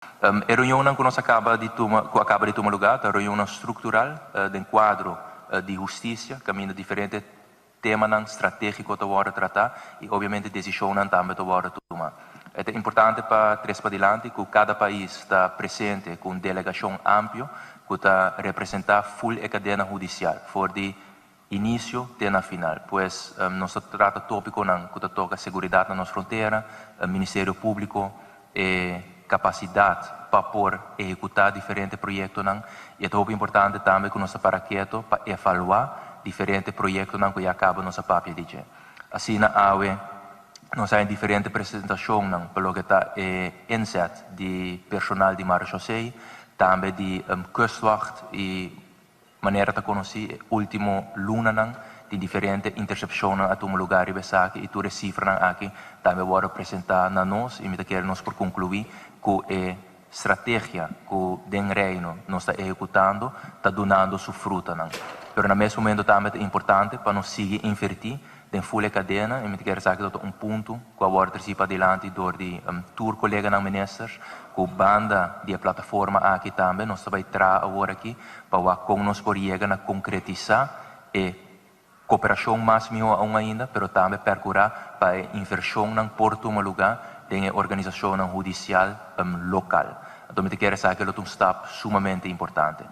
A reunião que nós acaba de tomar lugar, a reunião estrutural do quadro de justiça, caminho diferente temas estratégicos que vamos tratar e, obviamente, decisões também que vamos tomar. É importante para três para diante que cada país está presente com delegação ampla que está representar full a cadeia judicial, for de início até na final, pois nós tratamos tópico que toca a segurança na nossa fronteira, Ministério Público e capacidade para poder executar diferentes projetos e é muito importante também que nós para quieto para avaliar diferentes projetos que acaba nossa papel de dizer. Assim na AWE nós temos diferentes apresentações pelo que está inset de personal de Marechaussee, também de Kustwacht e maneira de conhecer último luna de diferentes intercepções a um lugar e tu recifra aqui também vou apresentar na nós e me quero nós por concluir que a estratégia que o reino nós está executando está dando sua fruta. Mas no mesmo momento também é importante para nós seguir invertir em full cadeia e me quero saber que ponto que vou participar adiante door de tour colega na ministers com banda de plataforma aqui também nós vai trazer agora aqui para com nós por chegar a concretizar e cooperação mais melhor ainda, mas também procurar para a inversão em porto um lugar de organização judicial local. Então, me quero saber que é um step sumamente importante.